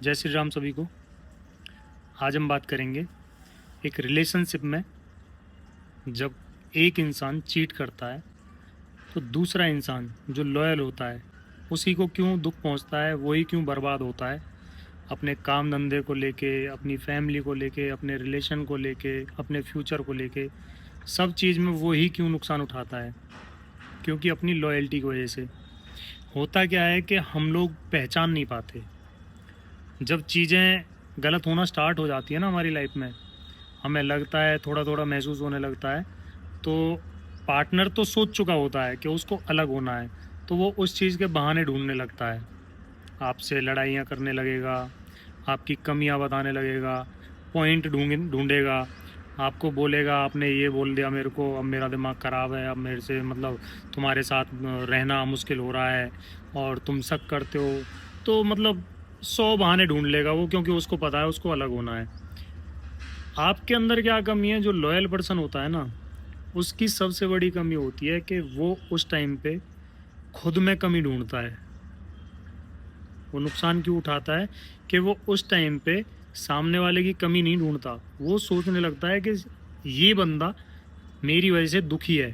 जय श्री राम सभी को। आज हम बात करेंगे एक रिलेशनशिप में जब एक इंसान चीट करता है तो दूसरा इंसान जो लॉयल होता है उसी को क्यों दुख पहुंचता है, वही क्यों बर्बाद होता है। अपने काम धंधे को लेके, अपनी फैमिली को लेके, अपने रिलेशन को लेके, अपने फ्यूचर को लेके, सब चीज़ में वही क्यों नुकसान उठाता है। क्योंकि अपनी लॉयल्टी की वजह से। होता क्या है कि हम लोग पहचान नहीं पाते। जब चीज़ें गलत होना स्टार्ट हो जाती है ना हमारी लाइफ में, हमें लगता है, थोड़ा थोड़ा महसूस होने लगता है, तो पार्टनर तो सोच चुका होता है कि उसको अलग होना है, तो वो उस चीज़ के बहाने ढूंढने लगता है। आपसे लड़ाइयाँ करने लगेगा, आपकी कमियां बताने लगेगा, पॉइंट ढूंढेगा, आपको बोलेगा आपने ये बोल दिया मेरे को, अब मेरा दिमाग ख़राब है, अब मेरे से मतलब तुम्हारे साथ रहना मुश्किल हो रहा है और तुम शक करते हो। तो मतलब 100 बहाने ढूंढ लेगा वो, क्योंकि उसको पता है उसको अलग होना है। आपके अंदर क्या कमी है? जो लॉयल पर्सन होता है ना, उसकी सबसे बड़ी कमी होती है कि वो उस टाइम पे खुद में कमी ढूंढता है। वो नुकसान क्यों उठाता है कि वो उस टाइम पे सामने वाले की कमी नहीं ढूंढता। वो सोचने लगता है कि ये बंदा मेरी वजह से दुखी है,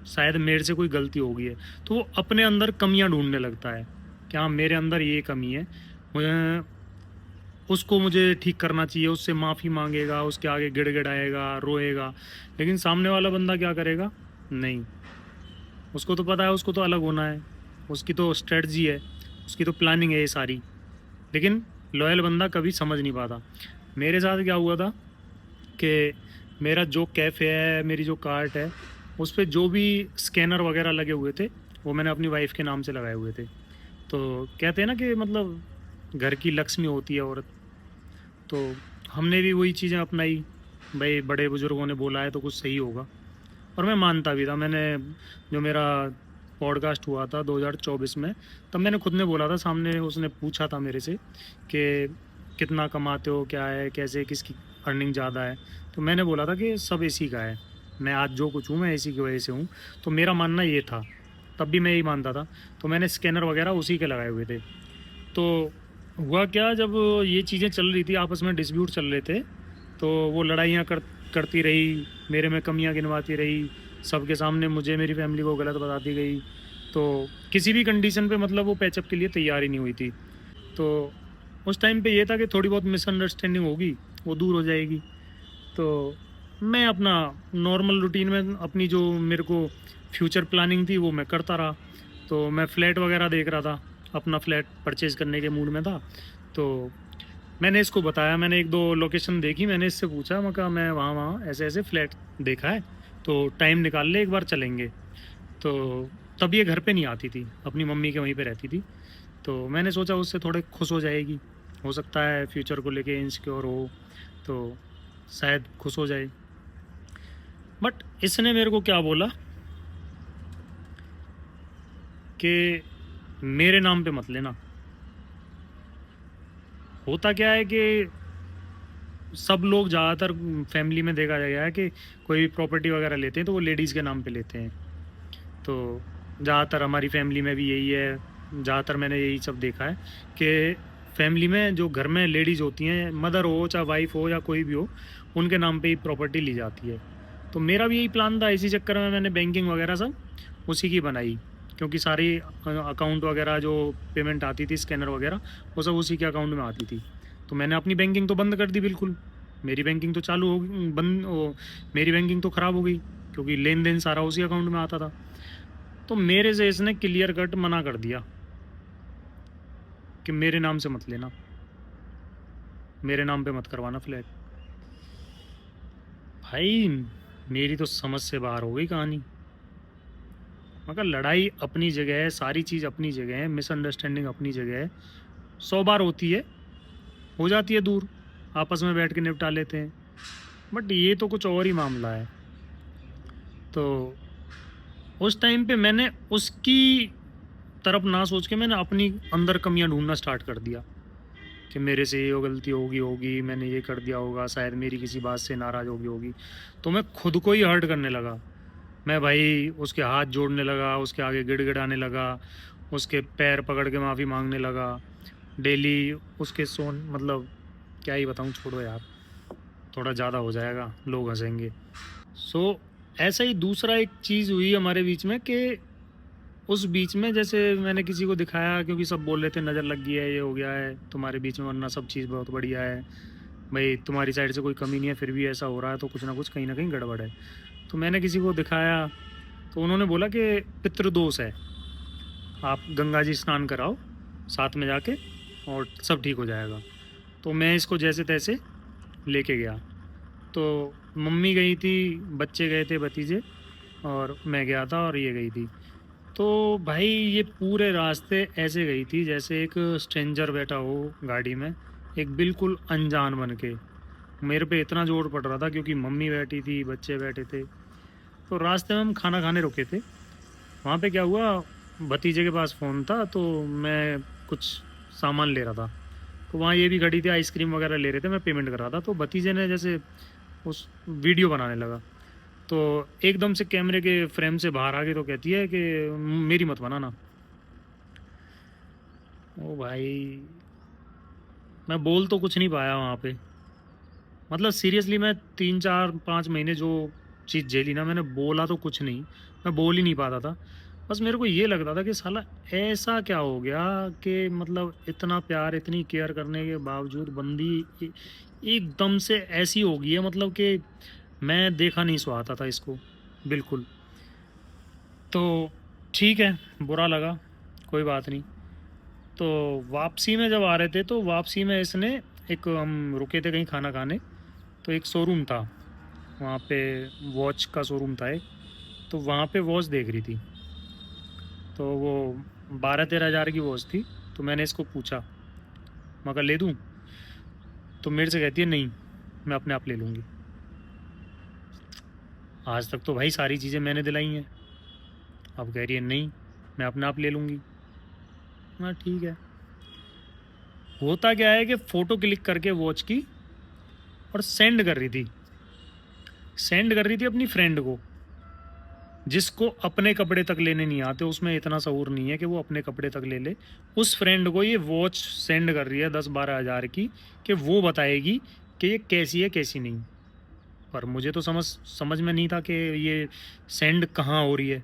शायद मेरे से कोई गलती हो गई है। तो वो अपने अंदर कमियां ढूंढने लगता है कि हाँ, मेरे अंदर ये कमी है, उसको मुझे ठीक करना चाहिए। उससे माफ़ी मांगेगा, उसके आगे गिड़गिड़ाएगा, रोएगा। लेकिन सामने वाला बंदा क्या करेगा? नहीं, उसको तो पता है उसको तो अलग होना है, उसकी तो स्ट्रेटजी है, उसकी तो प्लानिंग है ये सारी। लेकिन लॉयल बंदा कभी समझ नहीं पाता। मेरे साथ क्या हुआ था कि मेरा जो कैफ़े है, मेरी जो कार्ट है, उस पे जो भी स्कैनर वगैरह लगे हुए थे वो मैंने अपनी वाइफ के नाम से लगाए हुए थे। तो कहते हैं ना कि मतलब घर की लक्ष्मी होती है औरत। तो हमने भी वही चीज़ें अपनाई। भाई बड़े बुजुर्गों ने बोला है तो कुछ सही होगा, और मैं मानता भी था। मैंने जो मेरा पॉडकास्ट हुआ था 2024 में, तब मैंने खुद ने बोला था सामने, उसने पूछा था मेरे से कि कितना कमाते हो, क्या है, कैसे, किसकी अर्निंग ज़्यादा है। तो मैंने बोला था कि सब इसी का है, मैं आज जो कुछ हूँ मैं इसी की वजह से हूँ। तो मेरा मानना ये था, तब भी मैं यही मानता था। तो मैंने स्कैनर वगैरह उसी के लगाए हुए थे। तो हुआ क्या, जब ये चीज़ें चल रही थी, आपस में डिस्प्यूट चल रहे थे, तो वो लड़ाइयाँ करती रही, मेरे में कमियां गिनवाती रही, सबके सामने मुझे, मेरी फैमिली को गलत बताती गई। तो किसी भी कंडीशन पे मतलब वो पैचअप के लिए तैयार ही नहीं हुई थी। तो उस टाइम पे ये था कि थोड़ी बहुत मिसअंडरस्टैंडिंग होगी, वो दूर हो जाएगी। तो मैं अपना नॉर्मल रूटीन में अपनी जो मेरे को फ्यूचर प्लानिंग थी वो मैं करता रहा। तो मैं फ़्लैट वगैरह देख रहा था, अपना फ़्लैट परचेज़ करने के मूड में था। तो मैंने इसको बताया, मैंने एक दो लोकेशन देखी, मैंने इससे पूछा, मैं कहा मैं वहाँ वहाँ ऐसे ऐसे फ्लैट देखा है, तो टाइम निकाल ले, एक बार चलेंगे। तो तब ये घर पे नहीं आती थी, अपनी मम्मी के वहीं पे रहती थी। तो मैंने सोचा उससे थोड़े खुश हो जाएगी, हो सकता है फ्यूचर को लेके इनसिक्योर हो, तो शायद खुश हो जाए। बट इसने मेरे को क्या बोला कि मेरे नाम पे मत लेना। होता क्या है कि सब लोग ज़्यादातर फैमिली में देखा गया है कि कोई भी प्रॉपर्टी वगैरह लेते हैं तो वो लेडीज़ के नाम पे लेते हैं। तो ज़्यादातर हमारी फैमिली में भी यही है, ज़्यादातर मैंने यही सब देखा है कि फैमिली में जो घर में लेडीज़ होती हैं, मदर हो चाहे वाइफ हो या कोई भी हो, उनके नाम पे ही प्रॉपर्टी ली जाती है। तो मेरा भी यही प्लान था, इसी चक्कर में मैंने बैंकिंग वगैरह सब उसी की बनाई, क्योंकि सारी अकाउंट वगैरह जो पेमेंट आती थी, स्कैनर वगैरह, वो सब उसी के अकाउंट में आती थी। तो मैंने अपनी बैंकिंग तो बंद कर दी बिल्कुल। मेरी बैंकिंग तो चालू हो गई, मेरी बैंकिंग तो ख़राब हो गई, क्योंकि लेन देन सारा उसी अकाउंट में आता था। तो मेरे से इसने क्लियर कट मना कर दिया कि मेरे नाम से मत लेना, मेरे नाम पे मत करवाना फ्लैट। भाई मेरी तो समझ से बाहर हो गई कहानी। मगर लड़ाई अपनी जगह है, सारी चीज़ अपनी जगह है, मिसअंडरस्टैंडिंग अपनी जगह है, 100 बार होती है, हो जाती है दूर, आपस में बैठ के निपटा लेते हैं। बट ये तो कुछ और ही मामला है। तो उस टाइम पे मैंने उसकी तरफ ना सोच के मैंने अपनी अंदर कमियां ढूंढना स्टार्ट कर दिया कि मेरे से ये गलती होगी, मैंने ये कर दिया होगा, शायद मेरी किसी बात से नाराज़ होगी। तो मैं खुद को ही हर्ट करने लगा। मैं भाई उसके हाथ जोड़ने लगा, उसके आगे गिड़गिड़ाने लगा, उसके पैर पकड़ के माफ़ी मांगने लगा। डेली उसके मतलब क्या ही बताऊँ, छोड़ो यार, थोड़ा ज़्यादा हो जाएगा, लोग हंसेंगे। सो ऐसा ही दूसरा एक चीज़ हुई हमारे बीच में कि उस बीच में जैसे मैंने किसी को दिखाया, क्योंकि सब बोल रहे थे नज़र लग गई है, ये हो गया है तुम्हारे बीच में, वरना सब चीज़ बहुत बढ़िया है भाई, तुम्हारी साइड से कोई कमी नहीं है, फिर भी ऐसा हो रहा है तो कुछ ना कहीं गड़बड़ है। तो मैंने किसी को दिखाया तो उन्होंने बोला कि पितृदोष है, आप गंगा जी स्नान कराओ साथ में जाके और सब ठीक हो जाएगा। तो मैं इसको जैसे तैसे लेके गया। तो मम्मी गई थी, बच्चे गए थे, भतीजे, और मैं गया था और ये गई थी। तो भाई ये पूरे रास्ते ऐसे गई थी जैसे एक स्ट्रेंजर बैठा हो गाड़ी में, एक बिल्कुल अनजान बन के। मेरे पे इतना जोर पड़ रहा था क्योंकि मम्मी बैठी थी, बच्चे बैठे थे। तो रास्ते में हम खाना खाने रुके थे। वहाँ पे क्या हुआ, भतीजे के पास फ़ोन था तो मैं कुछ सामान ले रहा था। तो वहाँ ये भी खड़ी थी, आइसक्रीम वगैरह ले रहे थे, मैं पेमेंट कर रहा था। तो भतीजे ने जैसे उस वीडियो बनाने लगा, तो एकदम से कैमरे के फ्रेम से बाहर आ गई, तो कहती है कि मेरी मत बनाना। ओ भाई, मैं बोल तो कुछ नहीं पाया वहाँ पे। मतलब सीरियसली मैं 3 4 5 महीने जो चीज़ झेली ना, मैंने बोला तो कुछ नहीं, मैं बोल ही नहीं पाता था। बस मेरे को ये लगता था कि साला ऐसा क्या हो गया कि मतलब इतना प्यार, इतनी केयर करने के बावजूद बंदी एकदम से ऐसी हो गई है, मतलब कि मैं देखा नहीं सुहाता था इसको बिल्कुल। तो ठीक है, बुरा लगा, कोई बात नहीं। तो वापसी में जब आ रहे थे तो वापसी में इसने, एक हम रुके थे कहीं खाना खाने, तो एक शोरूम था वहाँ पे, वॉच का शोरूम था एक, तो वहाँ पे वॉच देख रही थी। तो वो 12 13 हज़ार की वॉच थी। तो मैंने इसको पूछा, मैं कहा ले दूँ? तो मेरे से कहती है नहीं, मैं अपने आप ले लूँगी। आज तक तो भाई सारी चीज़ें मैंने दिलाई हैं, अब कह रही है नहीं, मैं अपने आप ले लूँगी। हाँ ठीक है। होता क्या है कि फ़ोटो क्लिक करके वॉच की और सेंड कर रही थी अपनी फ्रेंड को, जिसको अपने कपड़े तक लेने नहीं आते, उसमें इतना शऊर नहीं है कि वो अपने कपड़े तक ले ले। उस फ्रेंड को ये वॉच सेंड कर रही है 10 12 हज़ार की, कि वो बताएगी कि ये कैसी है कैसी नहीं। पर मुझे तो समझ में नहीं था कि ये सेंड कहाँ हो रही है।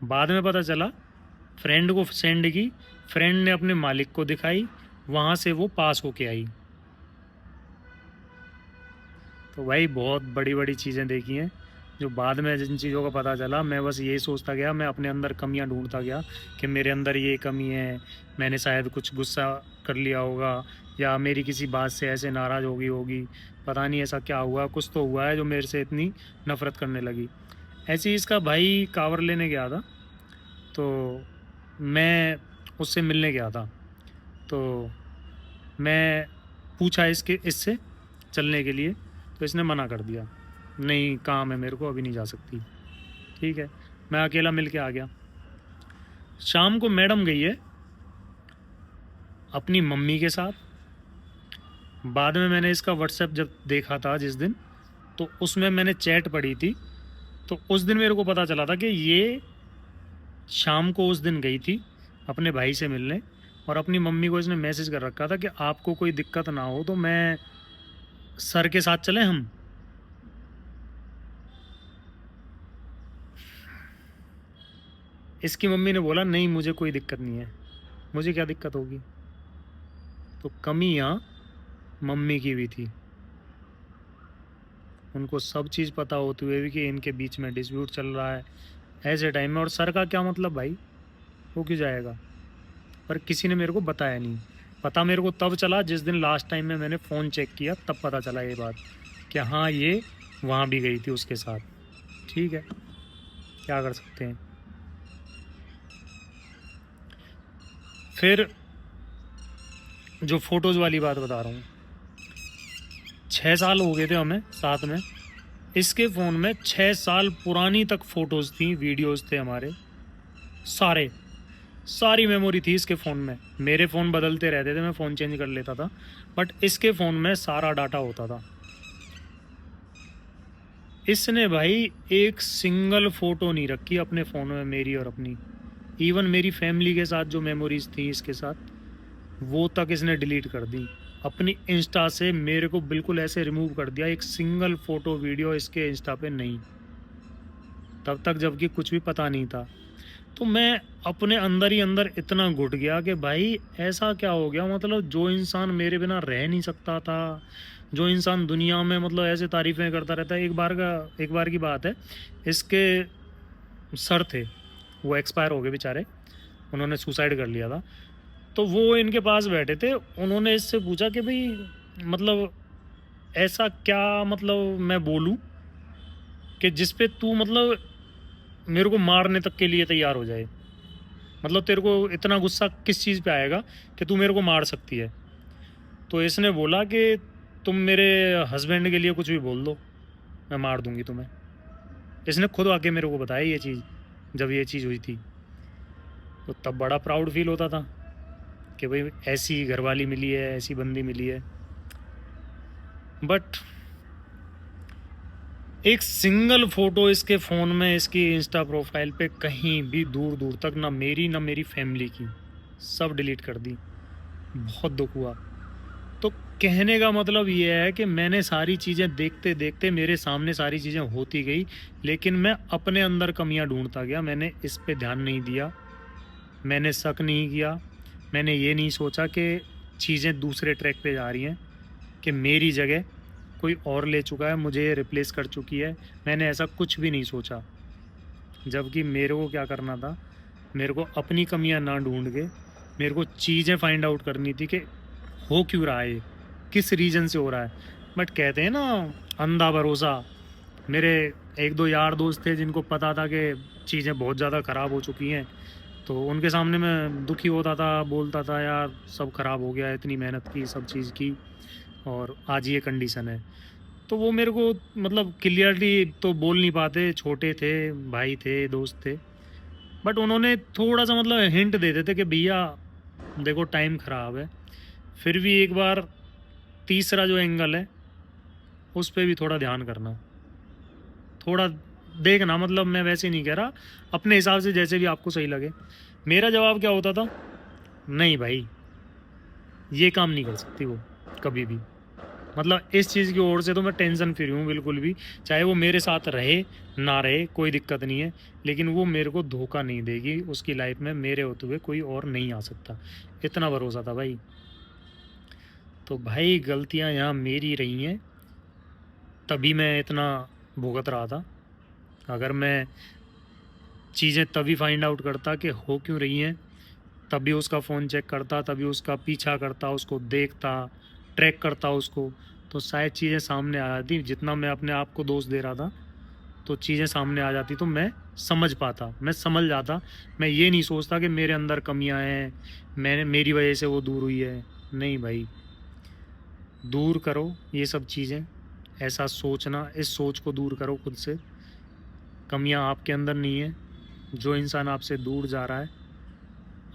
बाद में पता चला फ्रेंड को सेंड की, फ्रेंड ने अपने मालिक को दिखाई, वहाँ से वो पास होके आई। तो भाई बहुत बड़ी बड़ी चीज़ें देखी हैं, जो बाद में जिन चीज़ों का पता चला, मैं बस यही सोचता गया, मैं अपने अंदर कमियां ढूंढता गया कि मेरे अंदर ये कमी है, मैंने शायद कुछ गुस्सा कर लिया होगा, या मेरी किसी बात से ऐसे नाराज़ हो गई होगी, पता नहीं ऐसा क्या हुआ, कुछ तो हुआ है जो मेरे से इतनी नफ़रत करने लगी। ऐसे ही इसका भाई कावर लेने गया था, तो मैं उससे मिलने गया था। तो मैं पूछा इससे चलने के लिए, तो इसने मना कर दिया, नहीं काम है मेरे को, अभी नहीं जा सकती। ठीक है, मैं अकेला मिल के आ गया। शाम को मैडम गई है अपनी मम्मी के साथ। बाद में मैंने इसका व्हाट्सएप जब देखा था जिस दिन, तो उसमें मैंने चैट पढ़ी थी, तो उस दिन मेरे को पता चला था कि ये शाम को उस दिन गई थी अपने भाई से मिलने, और अपनी मम्मी को इसने मैसेज कर रखा था कि आपको कोई दिक्कत ना हो तो मैं सर के साथ चलें हम। इसकी मम्मी ने बोला नहीं, मुझे कोई दिक्कत नहीं है। मुझे क्या दिक्कत होगी? तो कमी यहाँ मम्मी की भी थी। उनको सब चीज़ पता होते हुए भी कि इनके बीच में डिस्प्यूट चल रहा है ऐसे टाइम में, और सर का क्या मतलब भाई, वो क्यों जाएगा? पर किसी ने मेरे को बताया नहीं। पता मेरे को तब चला जिस दिन लास्ट टाइम में मैंने फ़ोन चेक किया, तब पता चला ये बात कि हाँ ये वहाँ भी गई थी उसके साथ। ठीक है, क्या कर सकते हैं। फिर जो फ़ोटोज़ वाली बात बता रहा हूँ, 6 साल हो गए थे हमें साथ में। इसके फ़ोन में 6 साल पुरानी तक फ़ोटोज़ थी, वीडियोज़ थे हमारे सारे, सारी मेमोरी थी इसके फ़ोन में। मेरे फ़ोन बदलते रहते थे, मैं फ़ोन चेंज कर लेता था, बट इसके फ़ोन में सारा डाटा होता था। इसने भाई एक सिंगल फ़ोटो नहीं रखी अपने फ़ोन में मेरी और अपनी। इवन मेरी फैमिली के साथ जो मेमोरीज़ थी इसके साथ, वो तक इसने डिलीट कर दी। अपनी इंस्टा से मेरे को बिल्कुल ऐसे रिमूव कर दिया, एक सिंगल फ़ोटो वीडियो इसके इंस्टा पे नहीं, तब तक जबकि कुछ भी पता नहीं था। तो मैं अपने अंदर ही अंदर इतना घुट गया कि भाई ऐसा क्या हो गया, मतलब जो इंसान मेरे बिना रह नहीं सकता था, जो इंसान दुनिया में मतलब ऐसे तारीफ़ें करता रहता है। एक बार की बात है, इसके सर थे, वो एक्सपायर हो गए बेचारे, उन्होंने सुसाइड कर लिया था। तो वो इनके पास बैठे थे, उन्होंने इससे पूछा कि भाई मतलब ऐसा क्या मतलब मैं बोलूं कि जिस पे तू मतलब मेरे को मारने तक के लिए तैयार हो जाए, मतलब तेरे को इतना गुस्सा किस चीज़ पे आएगा कि तू मेरे को मार सकती है। तो इसने बोला कि तुम मेरे हस्बैंड के लिए कुछ भी बोल दो, मैं मार दूंगी तुम्हें। इसने खुद आके मेरे को बताया ये चीज़, जब ये चीज़ हुई थी। तो तब बड़ा प्राउड फील होता था कि भाई ऐसी घरवाली मिली है, ऐसी बंदी मिली है। बट एक सिंगल फ़ोटो इसके फ़ोन में, इसकी इंस्टा प्रोफाइल पे कहीं भी दूर दूर तक ना मेरी ना मेरी फैमिली की, सब डिलीट कर दी। बहुत दुख हुआ। तो कहने का मतलब ये है कि मैंने सारी चीज़ें देखते देखते मेरे सामने सारी चीज़ें होती गई, लेकिन मैं अपने अंदर कमियां ढूंढता गया। मैंने इस पे ध्यान नहीं दिया, मैंने शक नहीं किया, मैंने ये नहीं सोचा कि चीज़ें दूसरे ट्रैक पे जा रही हैं, कि मेरी जगह कोई और ले चुका है, मुझे रिप्लेस कर चुकी है। मैंने ऐसा कुछ भी नहीं सोचा। जबकि मेरे को क्या करना था, मेरे को अपनी कमियां ना ढूंढ के मेरे को चीज़ें फाइंड आउट करनी थी कि हो क्यों रहा है, किस रीज़न से हो रहा है। बट कहते हैं ना, अंधा भरोसा। मेरे एक दो यार दोस्त थे जिनको पता था कि चीज़ें बहुत ज़्यादा ख़राब हो चुकी हैं, तो उनके सामने मैं दुखी होता था, बोलता था यार सब ख़राब हो गया, इतनी मेहनत की, सब चीज़ की, और आज ये कंडीशन है। तो वो मेरे को मतलब क्लियरली तो बोल नहीं पाते, छोटे थे, भाई थे, दोस्त थे, बट उन्होंने थोड़ा सा मतलब हिंट दे देते कि भैया देखो टाइम ख़राब है। फिर भी एक बार तीसरा जो एंगल है उस पे भी थोड़ा ध्यान करना, थोड़ा देखना। मतलब मैं वैसे नहीं कह रहा, अपने हिसाब से जैसे भी आपको सही लगे। मेरा जवाब क्या होता था, नहीं भाई ये काम नहीं कर सकती वो कभी भी। मतलब इस चीज़ की ओर से तो मैं टेंशन फ्री हूँ बिल्कुल भी, चाहे वो मेरे साथ रहे ना रहे कोई दिक्कत नहीं है, लेकिन वो मेरे को धोखा नहीं देगी। उसकी लाइफ में मेरे होते हुए कोई और नहीं आ सकता, इतना भरोसा था भाई। तो भाई गलतियाँ यहाँ मेरी रही हैं, तभी मैं इतना भुगत रहा था। अगर मैं चीज़ें तभी फाइंड आउट करता कि हो क्यों रही हैं, तभी उसका फ़ोन चेक करता, तभी उसका पीछा करता, उसको देखता, ट्रैक करता उसको, तो शायद चीज़ें सामने आ जाती। जितना मैं अपने आप को दोष दे रहा था, तो चीज़ें सामने आ जाती तो मैं समझ पाता, मैं समझ जाता। मैं ये नहीं सोचता कि मेरे अंदर कमियां हैं, मैंने मेरी वजह से वो दूर हुई है। नहीं भाई, दूर करो ये सब चीज़ें, ऐसा सोचना, इस सोच को दूर करो खुद से। कमियां आपके अंदर नहीं है, जो इंसान आपसे दूर जा रहा है,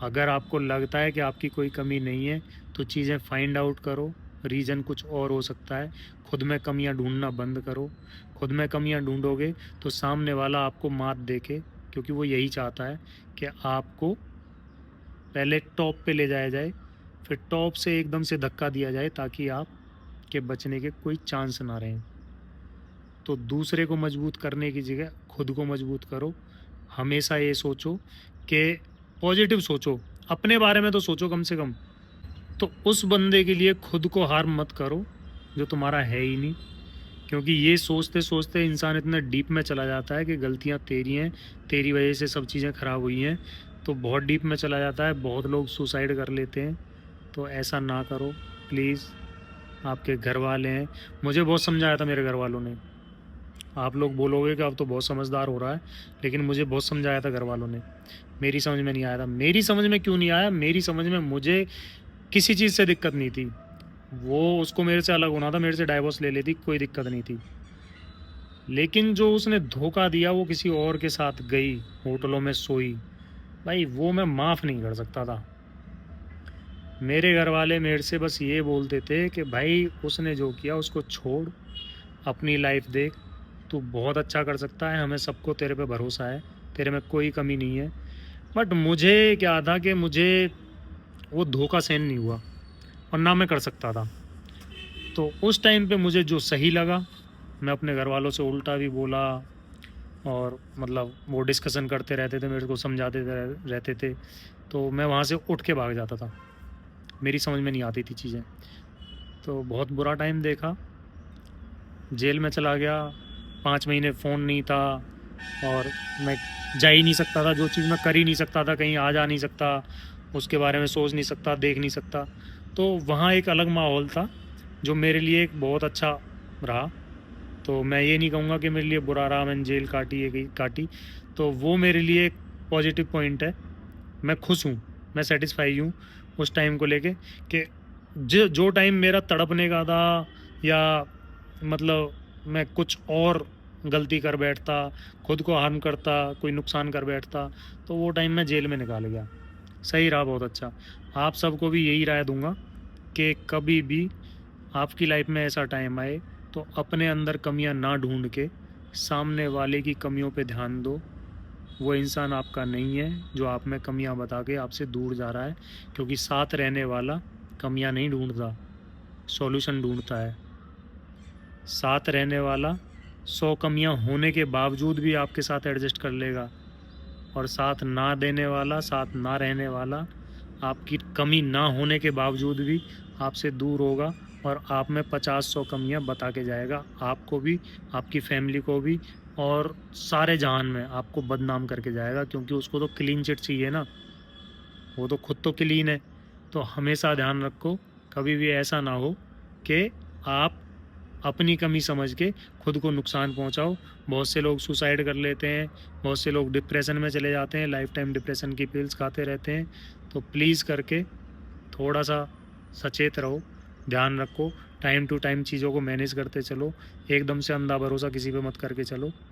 अगर आपको लगता है कि आपकी कोई कमी नहीं है, तो चीज़ें फाइंड आउट करो, रीज़न कुछ और हो सकता है। खुद में कमियां ढूंढना बंद करो। खुद में कमियां ढूंढोगे तो सामने वाला आपको मात देके, क्योंकि वो यही चाहता है कि आपको पहले टॉप पे ले जाया जाए, फिर टॉप से एकदम से धक्का दिया जाए, ताकि आप के बचने के कोई चांस ना रहें। तो दूसरे को मजबूत करने की जगह खुद को मजबूत करो। हमेशा ये सोचो कि पॉजिटिव सोचो, अपने बारे में तो सोचो कम से कम। तो उस बंदे के लिए खुद को हार मत करो जो तुम्हारा है ही नहीं, क्योंकि ये सोचते सोचते इंसान इतना डीप में चला जाता है कि गलतियाँ तेरी हैं, तेरी वजह से सब चीज़ें ख़राब हुई हैं, तो बहुत डीप में चला जाता है। बहुत लोग सुसाइड कर लेते हैं, तो ऐसा ना करो प्लीज़। आपके घर वाले हैं, मुझे बहुत समझाया था मेरे घर वालों ने। आप लोग बोलोगे कि अब तो बहुत समझदार हो रहा है, लेकिन मुझे बहुत समझाया था घर वालों ने, मेरी समझ में नहीं आया था। मेरी समझ में क्यों नहीं आया, मेरी समझ में मुझे किसी चीज़ से दिक्कत नहीं थी। वो उसको मेरे से अलग होना था, मेरे से डाइवोर्स ले लेती, कोई दिक्कत नहीं थी। लेकिन जो उसने धोखा दिया, वो किसी और के साथ गई, होटलों में सोई, भाई वो मैं माफ़ नहीं कर सकता था। मेरे घर वाले मेरे से बस ये बोलते थे कि भाई उसने जो किया उसको छोड़, अपनी लाइफ देख, तू बहुत अच्छा कर सकता है, हमें सबको तेरे पे भरोसा है, तेरे में कोई कमी नहीं है। बट मुझे क्या था कि मुझे वो धोखा सहन नहीं हुआ और ना मैं कर सकता था। तो उस टाइम पे मुझे जो सही लगा, मैं अपने घर वालों से उल्टा भी बोला, और मतलब वो डिस्कशन करते रहते थे, मेरे को समझाते रहते थे, तो मैं वहाँ से उठ के भाग जाता था। मेरी समझ में नहीं आती थी चीज़ें। तो बहुत बुरा टाइम देखा, जेल में चला गया, 5 महीने फ़ोन नहीं था, और मैं जा ही नहीं सकता था, जो चीज़ मैं कर ही नहीं सकता था, कहीं आ जा नहीं सकता, उसके बारे में सोच नहीं सकता, देख नहीं सकता। तो वहाँ एक अलग माहौल था जो मेरे लिए एक बहुत अच्छा रहा। तो मैं ये नहीं कहूँगा कि मेरे लिए बुरा रहा, मैंने जेल काटी ये काटी। तो वो मेरे लिए एक पॉजिटिव पॉइंट है। मैं खुश हूँ, मैं सेटिस्फाई हूँ उस टाइम को लेके, कि जो टाइम मेरा तड़पने का था, या मतलब मैं कुछ और गलती कर बैठता, खुद को हार्म करता, कोई नुकसान कर बैठता, तो वो टाइम मैं जेल में निकाल गया। सही रहा, बहुत अच्छा। आप सबको भी यही राय दूंगा कि कभी भी आपकी लाइफ में ऐसा टाइम आए तो अपने अंदर कमियां ना ढूंढ के सामने वाले की कमियों पे ध्यान दो। वो इंसान आपका नहीं है जो आप में कमियां बता के आपसे दूर जा रहा है, क्योंकि साथ रहने वाला कमियां नहीं ढूंढता, सॉल्यूशन ढूंढता है। साथ रहने वाला 100 कमियां होने के बावजूद भी आपके साथ एडजस्ट कर लेगा, और साथ ना देने वाला, साथ ना रहने वाला, आपकी कमी ना होने के बावजूद भी आपसे दूर होगा, और आप में 50-100 कमियां बता के जाएगा, आपको भी, आपकी फैमिली को भी, और सारे जहान में आपको बदनाम करके जाएगा, क्योंकि उसको तो क्लीन चिट चाहिए ना, वो तो खुद तो क्लीन है। तो हमेशा ध्यान रखो, कभी भी ऐसा ना हो कि आप अपनी कमी समझ के खुद को नुकसान पहुंचाओ। बहुत से लोग सुसाइड कर लेते हैं, बहुत से लोग डिप्रेशन में चले जाते हैं, लाइफ टाइम डिप्रेशन की पिल्स खाते रहते हैं। तो प्लीज़ करके थोड़ा सा सचेत रहो, ध्यान रखो, टाइम टू टाइम चीज़ों को मैनेज करते चलो, एकदम से अंधा भरोसा किसी पे मत करके चलो।